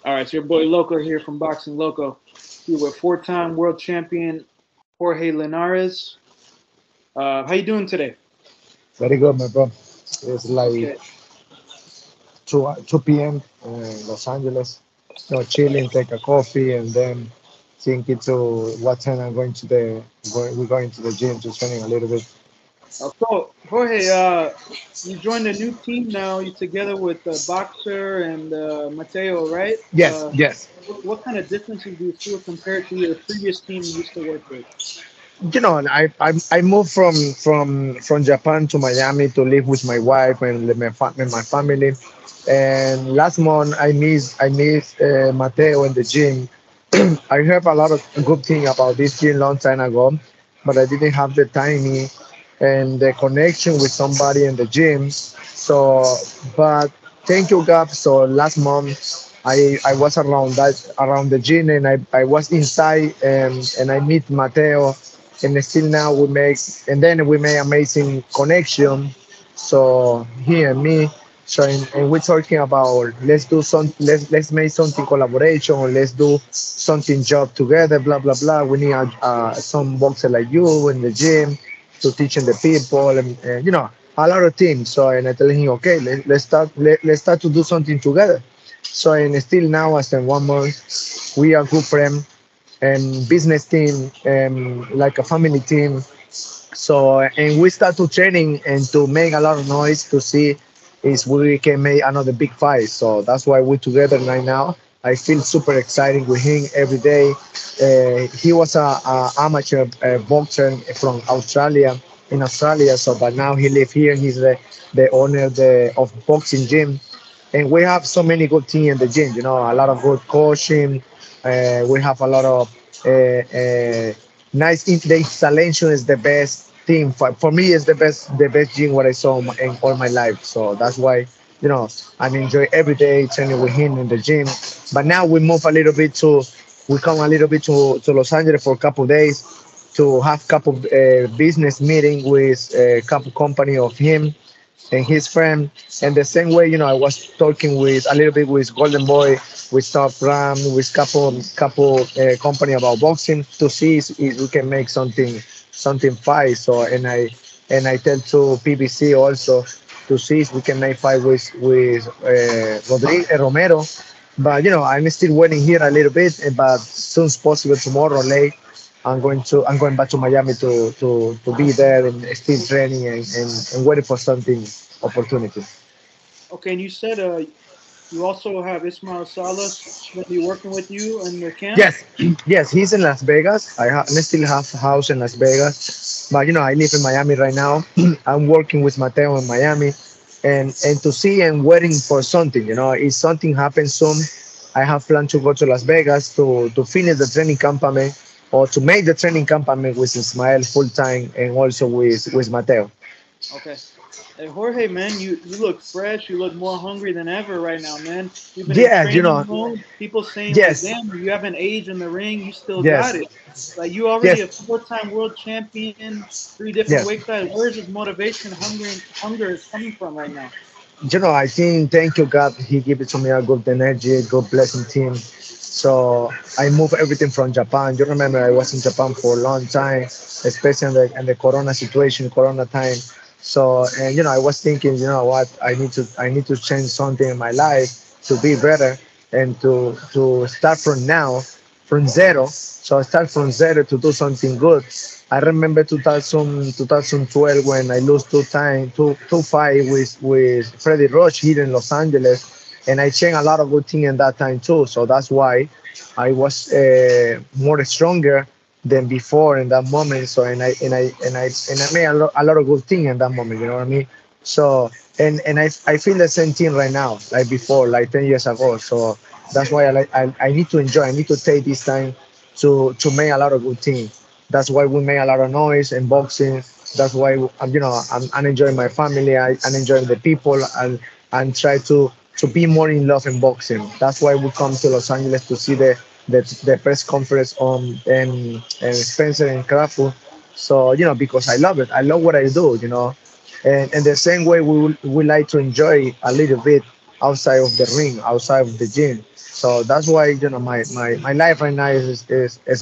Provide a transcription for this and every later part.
All right, so your boy Loco here from Boxing Loco. You were four-time world champion Jorge Linares. How you doing today? Very good, my bro. It's like Okay. 2 p.m. in Los Angeles. Chilling, take a coffee, and then thinking to what time I'm going to we're going to the gym to training a little bit. So Jorge, you joined a new team now. You together with Boxer and Mateo, right? Yes, yes. What kind of differences do you feel compared to your previous team you used to work with? I moved from Japan to Miami to live with my wife and and my family. And last month I miss Mateo in the gym. I heard a lot of good thing about this gym long time ago, but I didn't have the timing and the connection with somebody in the gym. So, but thank you, God. So last month I was around the gym and I was inside and I meet Mateo and still now we make amazing connection. So he and me. So and we're talking about let's make something collaboration or let's do something job together. Blah blah blah. We need some boxer like you in the gym to teaching the people and a lot of things. So and I tell him okay let's start to do something together. So and still now after 1 month we are good friends and business team and like a family team. So and we start to training and to make a lot of noise to see is we can make another big fight. So that's why we're together right now. I feel super excited with him every day. He was a amateur boxer from Australia in Australia. So but now he live here. He's the owner of boxing gym, and we have so many good team in the gym. A lot of good coaching. We have a lot of nice. The installation is the best thing for me. Is the best gym what I saw in all my life. So that's why I enjoy every day training with him in the gym. But now we come a little bit to Los Angeles for a couple of days to have couple business meeting with a couple company of him and his friend. And the same way, I was talking with a little bit with Golden Boy, with Top Ram, with couple company about boxing to see if we can make something fight. So and I tell to PBC also to see if we can make fight with Romero. But I'm still waiting here a little bit. But soon as possible tomorrow late, I'm going back to Miami to be there and still training and waiting for something opportunity. Okay, and you said you also have Ismail Salas going to be working with you in your camp. Yes, yes, he's in Las Vegas. I still have a house in Las Vegas, but I live in Miami right now. I'm working with Mateo in Miami, and to see and waiting for something. If something happens soon, I have planned to go to Las Vegas to finish the training campaign or to make the training campaign with Ismael full time and also with Mateo. Okay. Hey, Jorge, man, you look fresh. You look more hungry than ever right now, man. You've been in Yeah, training mode. People saying like, yes, "Damn, you haven't aged in the ring. You still got yes, it." Like you already a yes, four-time world champion, three different yes. weight classes. Where's this motivation, hunger is coming from right now? I think thank you God. He gave it to me a good energy, good blessing team. So I moved everything from Japan. You remember I was in Japan for a long time, especially in the Corona situation, Corona time. So and I was thinking, what I need to change something in my life to be better and to start from now, from zero. So I start from zero to do something good. I remember 2012 when I lost two fight with Freddie Roach here in Los Angeles, and I changed a lot of good things in that time too. So that's why I was more stronger than before in that moment. So and I made a lot of good things in that moment. You know what I mean? So and I feel the same thing right now, like before, like 10 years ago. So that's why I need to enjoy. I need to take this time to make a lot of good things. That's why we make a lot of noise in boxing. That's why I'm enjoying my family. I'm enjoying the people and try to be more in love in boxing. That's why we come to Los Angeles to see the press conference on and Spencer and Crawford. So because I love it. I love what I do. And the same way we like to enjoy a little bit outside of the ring, outside of the gym. So that's why my life right now is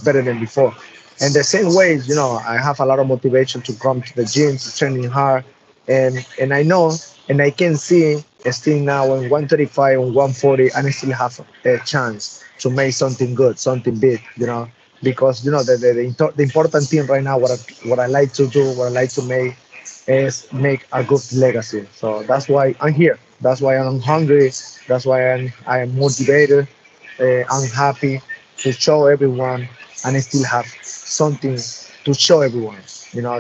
better than before. And the same way, I have a lot of motivation to come to the gym, to training hard, and I know and I can see still now in 135 and 140, and I still have a chance to make something good, something big, because the important thing right now, what I like to do, what I like to make is make a good legacy. So that's why I'm here. That's why I'm hungry. That's why I am motivated. I'm happy to show everyone, and I still have something to show everyone.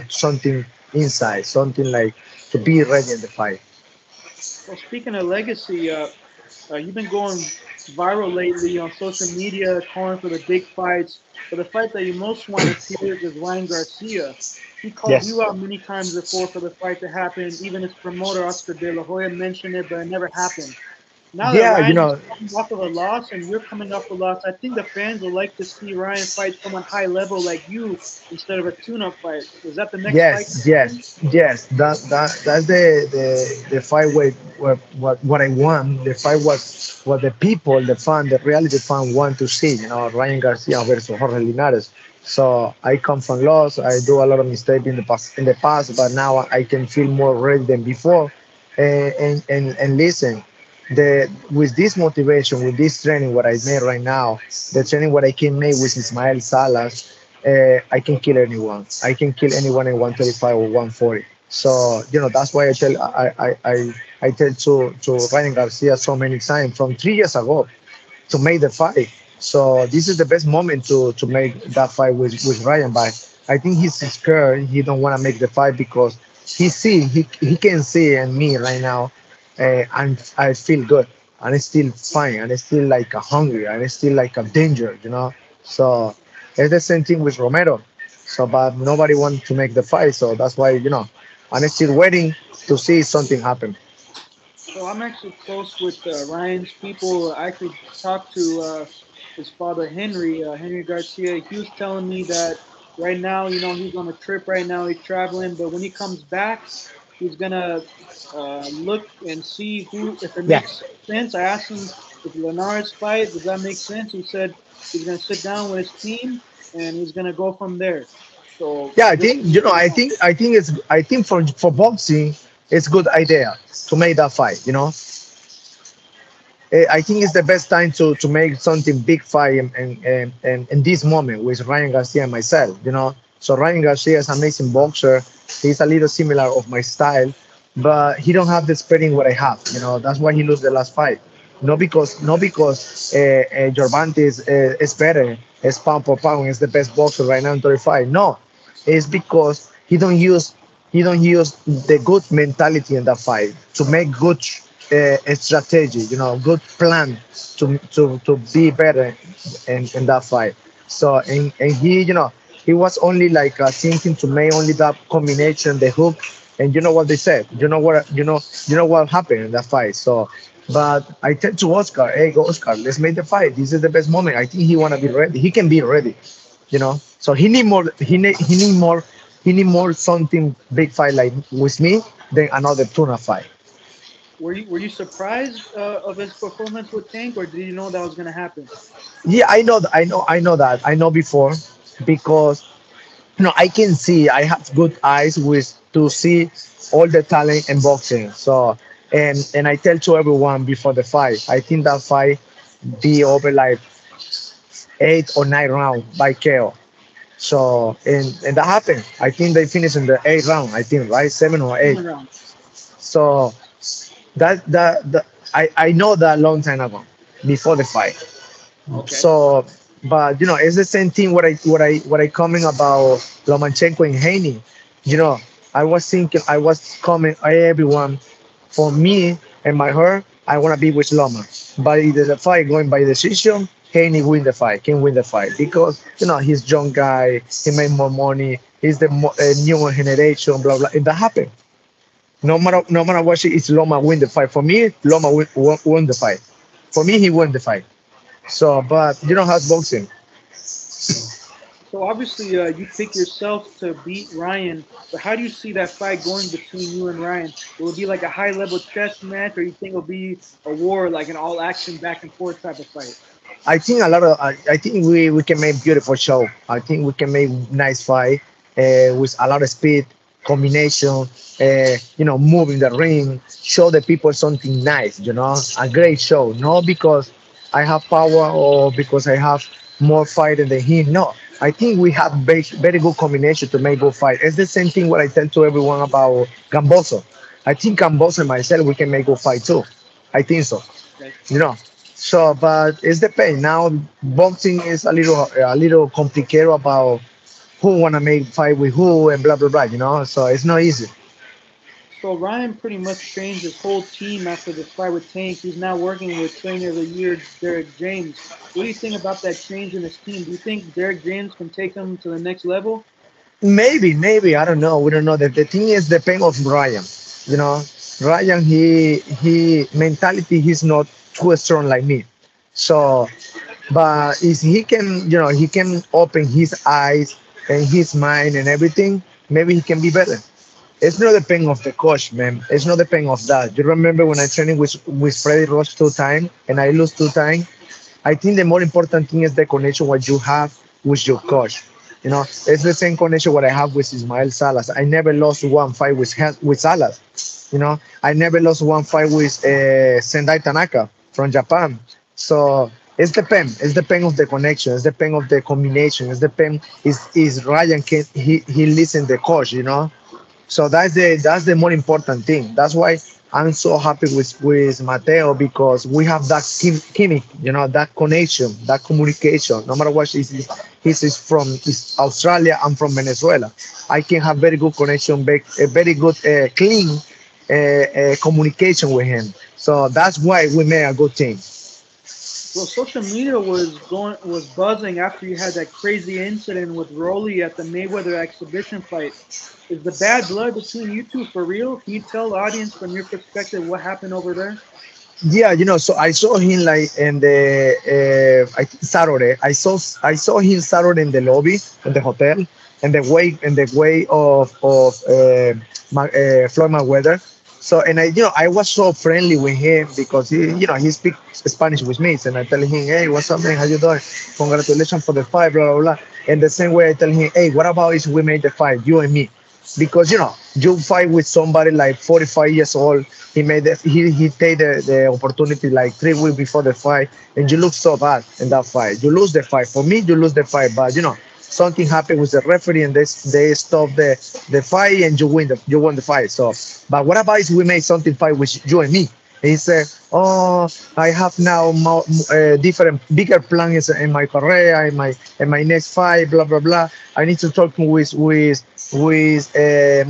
Something inside, something like to be ready in the fight. Well, speaking of legacy, you've been going viral lately on social media, calling for the big fights. But the fight that you most want to see is Ryan Garcia. He called Yes. you out many times before for the fight to happen. Even his promoter Oscar De La Hoya mentioned it, but it never happened. Now that Yeah, Ryan is coming off of a loss and you're coming off a loss, I think the fans would like to see Ryan fight someone high level like you instead of a tune-up fight. Is that the next fight yes, gonna happen? yes, yes. That's the fight what I want. The fight was what the people, the fan, the reality fan want to see. Ryan Garcia versus Jorge Linares. So I come from loss. I do a lot of mistakes in the past, but now I can feel more ready than before. And listen, with this motivation, with this training, what I made right now, the training what I can make with Ismael Salas, I can kill anyone. I can kill anyone in 135 or 140. So that's why I tell to Ryan Garcia so many times from 3 years ago to make the fight. So this is the best moment to make that fight with Ryan. But I think he's scared. He don't want to make the fight because he can see in me right now, and I feel good, and it's still fine, and it's still like a hungry, and it's still like a danger. So it's the same thing with Romero. So, but nobody wants to make the fight, so that's why I'm still waiting to see something happen. So I'm actually close with Ryan's people. I actually talked to his father Henry, Henry Garcia. He was telling me that right now, he's on a trip right now. He's traveling, but when he comes back, he's gonna look and see who if it Yeah. makes sense. I asked him if Linares fight, does that make sense? He said he's gonna sit down with his team and he's gonna go from there. So Yeah, I this think is what he wants. I think for boxing, it's good idea to make that fight. I think it's the best time to make something big fight and in this moment with Ryan Garcia and myself. So Ryan Garcia is an amazing boxer. He's a little similar of my style, but he don't have the spreading what I have. That's why he lost the last fight. Not because Gervonta is better, is pound for pound, is the best boxer right now in 35. No, it's because he don't use the good mentality in that fight to make good strategy, good plan to be better in that fight. So and he was only like thinking to make only that combination, the hook, and you know what they said. You know what happened in that fight. So, but I tell to Oscar, hey, go Oscar, let's make the fight. This is the best moment. I think he wanna be ready. He can be ready. So he need more. He need more. He need more something big fight like with me than another tuna fight. Were you surprised of his performance with Tank, or did you know that was gonna happen? Yeah, I know that. I know before because I can see. I have good eyes with to see all the talent in boxing. So and I tell to everyone before the fight. I think that fight be over like 8 or 9 rounds by KO. So and that happened. I think they finished in the 8th round. I think right 7 or 8. 7 rounds. So that I know that long time ago before the fight. Okay. So, but it's the same thing. What I coming about Lomachenko and Haney. You know, I was thinking, I was coming everyone for me and my heart. I want to be with Loma, but if there's a fight going by decision, Haney win the fight. Can win the fight because he's young guy. He made more money. He's the newer generation. Blah blah. And that happened. No matter what, it's Loma win the fight. For me, Loma won the fight. For me, he won the fight. So, but how's boxing. So obviously, you pick yourself to beat Ryan, but how do you see that fight going between you and Ryan? Will it be like a high level chess match, or you think it'll be a war, like an all action back and forth type of fight? I think a lot of I think we can make beautiful show. I think we can make nice fight with a lot of speed, combination. Move in the ring, show the people something nice. A great show. Not because I have power or because I have more fight than him. No, I think we have very good combination to make good fight. It's the same thing what I tell to everyone about Gamboso. I think Gamboso and myself we can make good fight too. I think so Okay. you know. So, but it's the pain. Now, boxing is a little complicated about who wanna make fight with who and blah blah blah. So it's not easy. So Ryan pretty much changed his whole team after the fight with Tank. He's now working with Trainer of the Year Derek James. What do you think about that change in his team? Do you think Derek James can take him to the next level? Maybe I don't know. We don't know. The thing is the pain of Ryan. You know, Ryan he mentality he's not too strong like me. So, but if he can, he can open his eyes and his mind and everything. Maybe he can be better. It's not the pain of the coach, man. It's not the pain of that. You remember when I training with Freddie Roach 2 times and I lose 2 times? I think the more important thing is the connection what you have with your coach. It's the same connection what I have with Ismael Salas. I never lost one fight with Salas. I never lost one fight with Sendai Tanaka from Japan. So it's the pain. It's the pain of the connection. It's the pain of the combination. It's the pain is Ryan can he listen the coach. So that's the more important thing. That's why I'm so happy with Mateo because we have that chemic, that connection, that communication. No matter what he's from Australia, I'm from Venezuela. I can have very good connection, a very good clean communication with him. So that's why we made a good team. Well, social media was buzzing after you had that crazy incident with Rolly at the Mayweather exhibition fight. Is the bad blood between you two for real? Can you tell the audience from your perspective what happened over there? Yeah, so I saw him like in the I think Saturday. I saw him Saturday in the lobby in the hotel, in the way of Floyd Mayweather. So and I was so friendly with him because he speaks Spanish with me, and I tell him, hey, what's up, man? How you doing? Congratulations for the fight, blah blah blah. And the same way I tell him, hey, what about if we made the fight, you and me? Because you fight with somebody like 45 years old. He take the opportunity like 3 weeks before the fight, and you look so bad in that fight. You lose the fight. For me, you lose the fight, but something happened with the referee, and they stop the fight, and you won the fight. So, but what about if we made something fight with you and me? He said, "Oh, I have now more, different, bigger plans in my career, in my next fight, blah blah blah. I need to talk with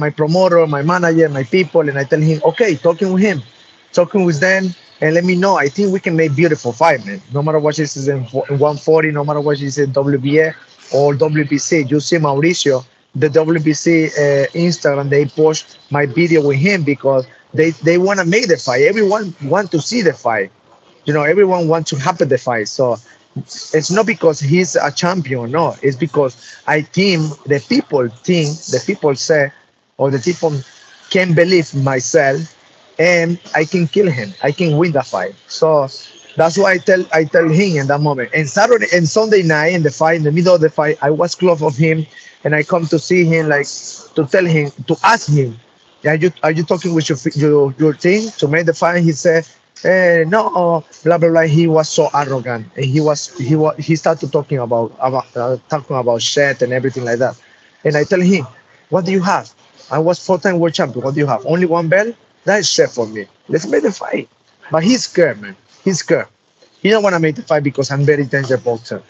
my promoter, my manager, my people." And I tell him, "Okay, talking with them, and let me know. I think we can make beautiful fight, man. No matter what this is in 140, no matter what this is in WBA or WBC. You see Mauricio, the WBC Instagram, they post my video with him because they want to make the fight. Everyone want to see the fight. Everyone wants to happen the fight. So it's not because he's a champion. No, it's because the people say, or the people can believe myself, and I can kill him. I can win the fight. So that's why I tell him in that moment. And Saturday and Sunday night in the fight, in the middle of the fight, I was close of him, and I come to see him, like to tell him, to ask him, are you talking with your team to make the fight? He said, no, blah blah blah. He was so arrogant, and he started talking about shit and everything like that. And I tell him, what do you have? I was 4 time world champion. What do you have? Only one belt? That is shit for me. Let's make the fight. But he's scared, man. He's scared. He don't want to make the fight because I'm very dangerous boxer.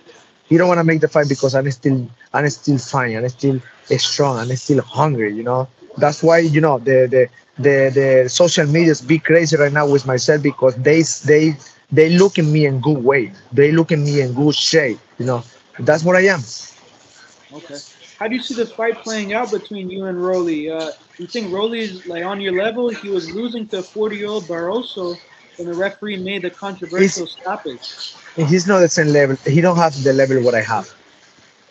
He don't want to make the fight because I'm still fine. I'm still strong. I'm still hungry. That's why the social medias be crazy right now with myself because they look at me in good way. They look at me in good shape. That's what I am. Okay. How do you see the fight playing out between you and Rolly? You think Rolly is like on your level? He was losing to a 40-year-old Barroso when the referee made the He's controversial stoppage. he's not the same level. He don't have the level what I have.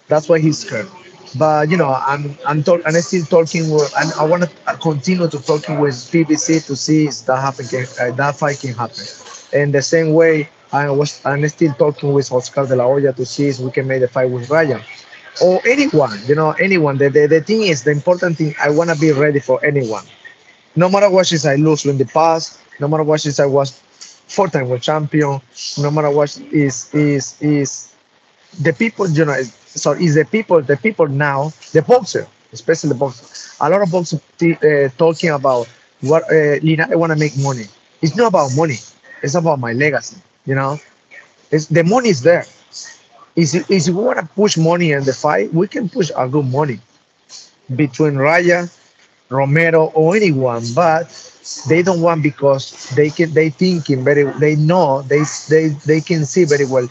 That's why he's scared. But I'm still talking with, and I want to continue to talking with PBC to see if that fight can happen. And the same way, I'm still talking with Oscar de la Hoya to see if we can make the fight with Ryan or anyone. Anyone. The thing is, the important thing. I want to be ready for anyone. No matter what is I lose in the past, no matter what is I was four-time world champion, no matter what is the people, so is the people now, the boxer, especially the boxer. A lot of boxers talking about what Lina, I want to make money. It's not about money. It's about my legacy. You know, it's the money is there. Is we want to push money in the fight, we can push a good money between Raya, Romero, or anyone, but they don't want because they thinking very they know they can see very well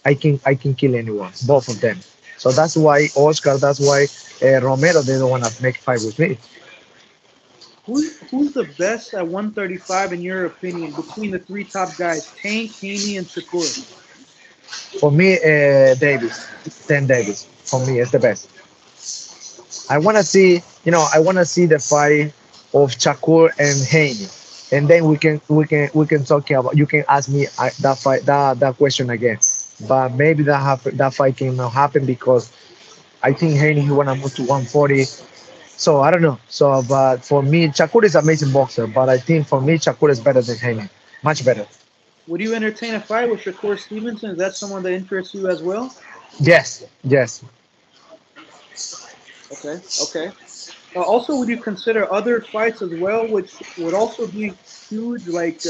I can kill anyone, both of them. So that's why Oscar, that's why Romero, they don't want to make fight with me. Who's the best at 135 in your opinion between the three top guys, Tank, Haney, and Shakur? For me, Davis, Ten Davis. For me, is the best. I want to see the fight of Shakur and Haney, and then we can talk about. You can ask me that fight that question again. But maybe that fight cannot happen because I think Haney he wanna move to 140. So I don't know. So but for me, Shakur is amazing boxer, but I think for me Shakur is better than Haney, much better. Would you entertain a fight with Shakur Stevenson? Is that someone that interests you as well? Yes, yes. Okay, okay. Also, would you consider other fights as well, which would also be huge, like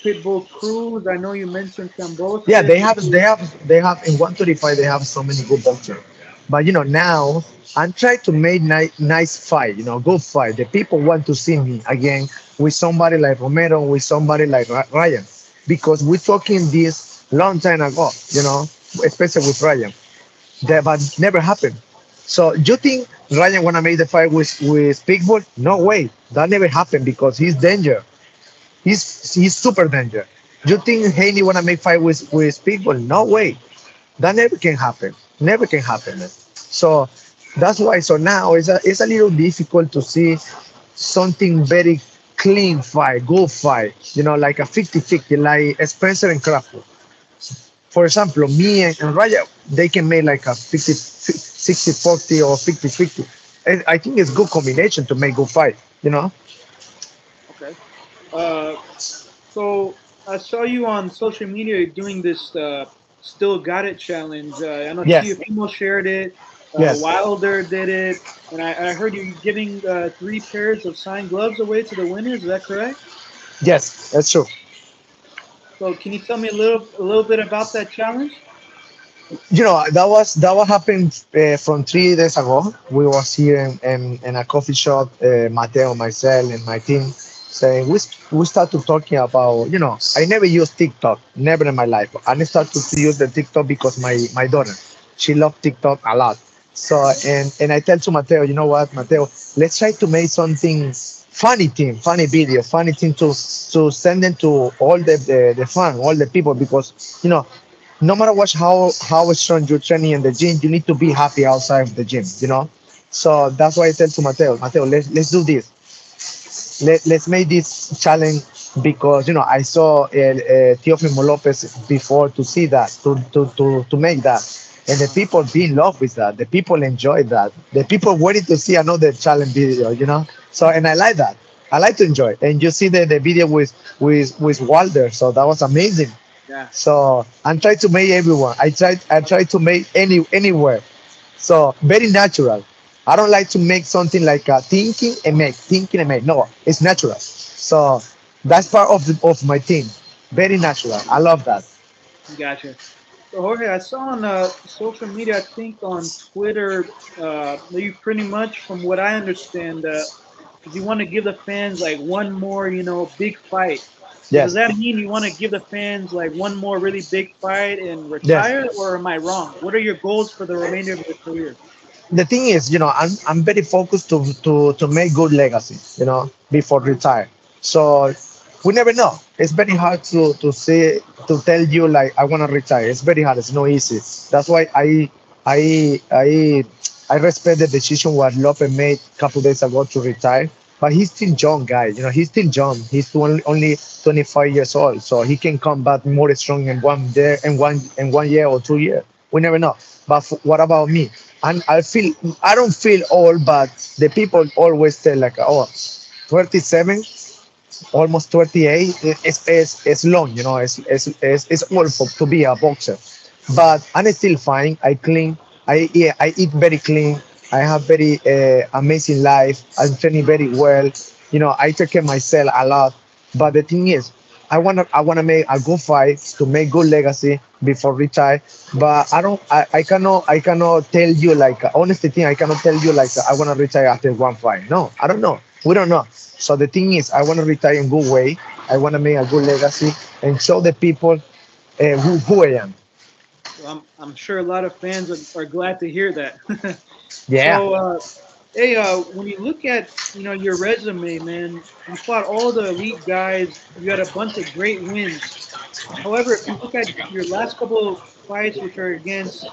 Pitbull Cruz? I know you mentioned Yeah, Cambosa. they have in 135 they have so many good boxers. But now I'm trying to make nice fight, good fight. The people want to see me again with somebody like Romero, with somebody like Ryan, because we're talking this long time ago, especially with Ryan. That but never happened. So you think Ryan wanna make the fight with Pitbull? No way, that never happened because he's danger. He's super danger. You think Haney wanna make fight with Pitbull? No way. That never can happen. Never can happen. Man. So that's why. So now it's a little difficult to see something very clean fight, good fight. Like a 50-50, like Spencer and Crawford. For example, me and Raya, they can make like a 60-40 or 50-50. And I think it's good combination to make good fight. Okay. So I saw you on social media doing this "Still Got It" challenge. I know Yes, Teofimo shared it. yes, Wilder did it, and I heard you giving three pairs of signed gloves away to the winners. Is that correct? yes. That's true. So can you tell me a little bit about that challenge? That was happened from 3 days ago. We was here in a coffee shop, Mateo, myself, and my team, saying we started talking about I never used TikTok, never in my life. I started to use the TikTok because my daughter, she loved TikTok a lot. So and I tell to Mateo, you know what, Mateo, let's try to make something funny thing, funny video, funny thing to send them to all the fun, all the people because no matter what how strong you're training in the gym, you need to be happy outside of the gym. So that's why I tell to Mateo, let's do this. Let's make this challenge because I saw Teofimo Lopez before to see that to make that, and the people be in love with that. The people enjoy that. The people waiting to see another challenge video. So and I like that. I like to enjoy, and you see the video with Walder. So that was amazing. Yeah. So I'm trying to make everyone. I try to make anywhere. So very natural. I don't like to make something like thinking and make. No, it's natural. So that's part of my thing. Very natural. I love that. Gotcha. So Jorge, I saw on social media, I think on Twitter, that you pretty much, from what I understand, you want to give the fans like one more, big fight. So does Yes. that mean you want to give the fans like one more really big fight and Yes. retire, or am I wrong? What are your goals for the remainder of your career? The thing is, I'm very focused to make good legacy, before retire. So we never know. It's very hard to say to tell you like I want to retire. It's very hard. It's not easy. That's why I I I I respect the decision what Lopez made a couple days ago to retire. But he's still young guy. He's still young. He's only 25 years old, so he can come back more strong in one year or 2 years. We never know. But what about me? And I don't feel old, but the people always say like, oh, 27, almost 38. It's long, it's old to be a boxer. But I'm still fine. I clean. I eat very clean. I have very amazing life. I'm training very well. I take care of myself a lot. But the thing is, I wanna make a good fight to make good legacy before retire. But I cannot tell you like honestly thing. I cannot tell you like I wanna retire after one fight. No, I don't know. We don't know. So the thing is, I wanna retire in good way. I wanna make a good legacy and show the people who I am. Well, I'm sure a lot of fans are glad to hear that. Yeah. So, hey, when you look at your resume, man, you fought all the elite guys. You had a bunch of great wins. However, if you look at your last couple of fights, which are against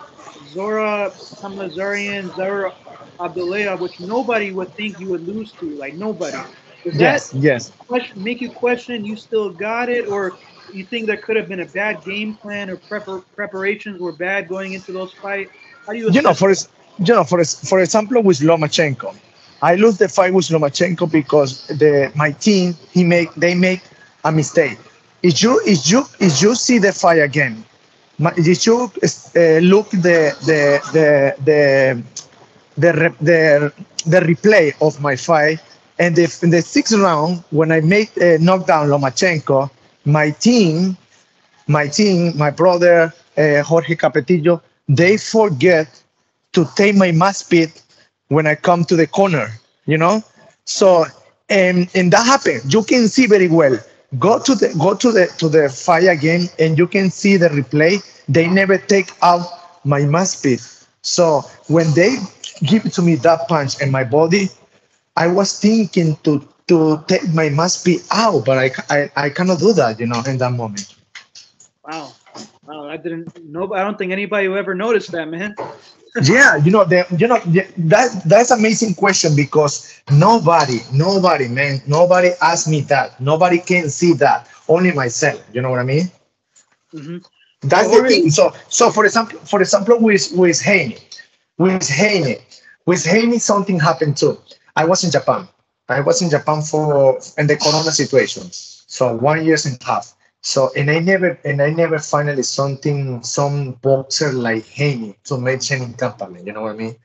Zora Hamazarian, Zara Abdullah, which nobody would think you would lose to, like nobody. Does that Yes. Yes. make you question you still got it, or you think there could have been a bad game plan or preparations were bad going into those fights? How do you You know, assess for that? ex- for example, with Lomachenko, I lose the fight with Lomachenko because my team they make a mistake. If you see the fight again, if you look the replay of my fight, and in the sixth round when I made knockdown Lomachenko, my team my brother Jorge Capetillo, they forget to take my mass speed when I come to the corner, you know. So and that happened. You can see very well. Go to the fight again, and you can see the replay. They never take out my mass speed. So when they give to me that punch in my body, I was thinking to take my mass speed out, but I cannot do that, in that moment. Wow, wow, I didn't know. I don't think anybody who ever noticed that, man. Yeah, that's amazing question because nobody, man, nobody asked me that. Nobody can see that. Only myself. You know what I mean? Hmm. So, That's the Jorge, thing. So for example, with Haney, with Haney, something happened too. I was in Japan. I was in Japan for in the Corona situation. So 1 year and a half. So and I never finally some boxer like Haney to mention in company. You know what I mean?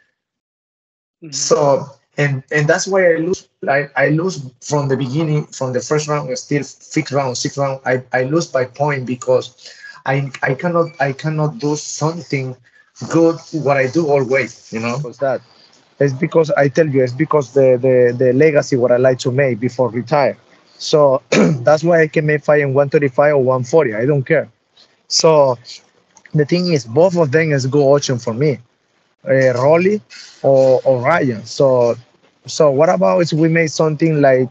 mhm. So and that's why I lose. I lose from the beginning, from the first round, still fifth round, sixth round. I lose by point because I cannot do something good what I do always. Because that it's because I tell you it's because the legacy what I like to make before retire. So that's why I can make fight in 135 or 140. I don't care. So the thing is, both of them is good option for me, Rolly or Ryan. So what about if we make something like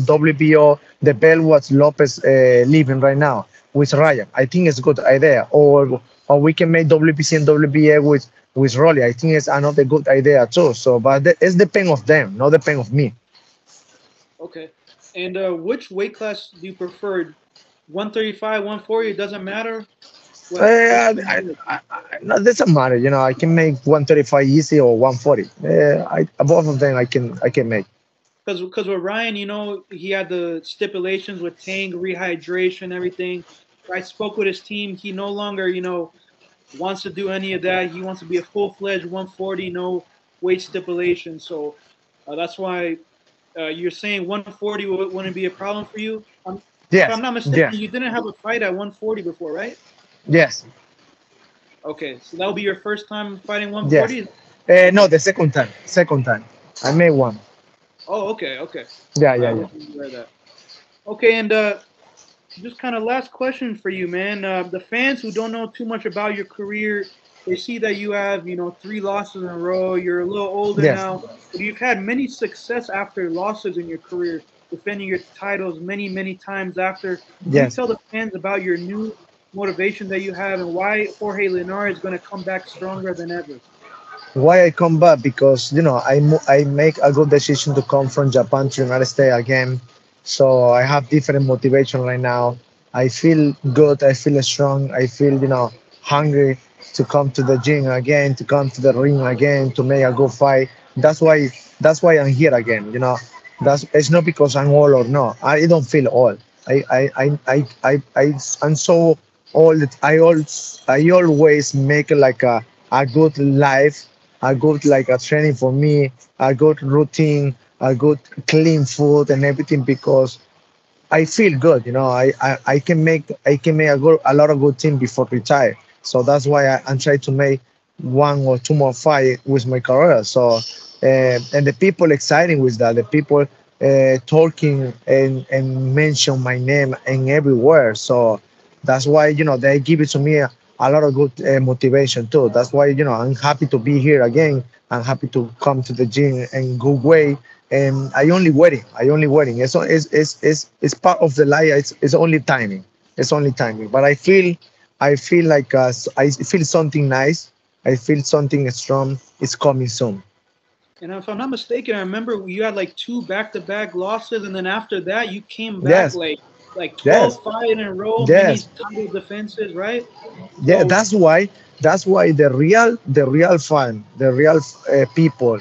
WBO, the bell what Lopez living right now with Ryan? I think it's a good idea. Or we can make WBC and WBA with Rolly. I think it's another good idea too. So, but it's the pain of them, not the pain of me. Okay. And which weight class do you prefer? 135, 140. It doesn't matter. Which Uh, one I, is it? no, it doesn't matter. I can make 135 easy or 140. Both of them I can make. Because with Ryan, he had the stipulations with tank rehydration, everything. I spoke with his team. He no longer, wants to do any of that. He wants to be a full fledged 140, no weight stipulation. So that's why you're saying 140 wouldn't be a problem for you. If I'm Yes, not mistaken, yes, you didn't have a fight at 140 before, right? yes, Okay, so that will be your first time fighting yes. 140. No, Okay. the second time. Second time. I made one. Oh, okay, okay. Yeah, I yeah, yeah. wasn't aware of that. Okay, and just kind of last question for you, man. The fans who don't know too much about your career, they see that you have, three losses in a row. You're a little older Yes, now, but you've had many success after losses in your career, defending your titles many, many times after. Can you yes. tell the fans about your new motivation that you have, and why Jorge Linares is going to come back stronger than ever. Why I come back? Because I make a good decision to come from Japan to United States again. So I have different motivation right now. I feel good. I feel strong. I feel hungry to come to the gym again, to come to the ring again, to make a good fight. That's why I'm here again. That's it's not because I'm old or no. I don't feel old. I'm so old. I always make like a good life, a good like a training for me, a good routine, a good clean food and everything because I feel good. I can make a lot of good things before retire. So that's why I'm trying to make one or two more fight with my career. So and the people exciting with that, the people talking and mention my name and everywhere. So that's why they give it to me a lot of good motivation too. That's why I'm happy to be here again. I'm happy to come to the gym and good way. And I only waiting. I only waiting. It's part of the life. It's only timing. It's only timing. But I feel like I feel something nice. I feel something strong. It's coming soon. And if I'm not mistaken, I remember you had like two back-to-back losses, and then after that, you came back Yes, like yes, 12 fight in a row, many yes. title defenses, right? Yeah, So that's why the real fan, the real people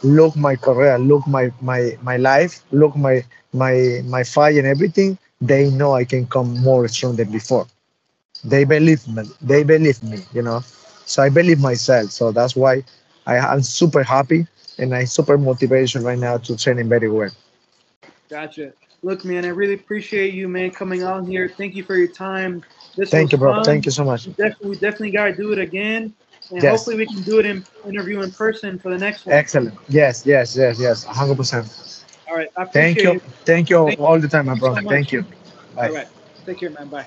look my career, look my life, look my fight and everything. They know I can come more strong than before. They believe me. They believe me. So I believe myself. So that's why I'm super happy and I super motivation right now to training very well. gotcha. Look, man, I really appreciate you, man, coming on here. Thank you for your time. This Thank was you, bro. Thank fun. you so much. We definitely got to do it again, and Yes, hopefully we can do it in interview in person for the next one. excellent. Yes, yes, yes, yes. 100%. All right, I Thank appreciate you. it. Thank you Thank all the time, my you bro. so much. Thank you. All Bye. right, take care, man. Bye.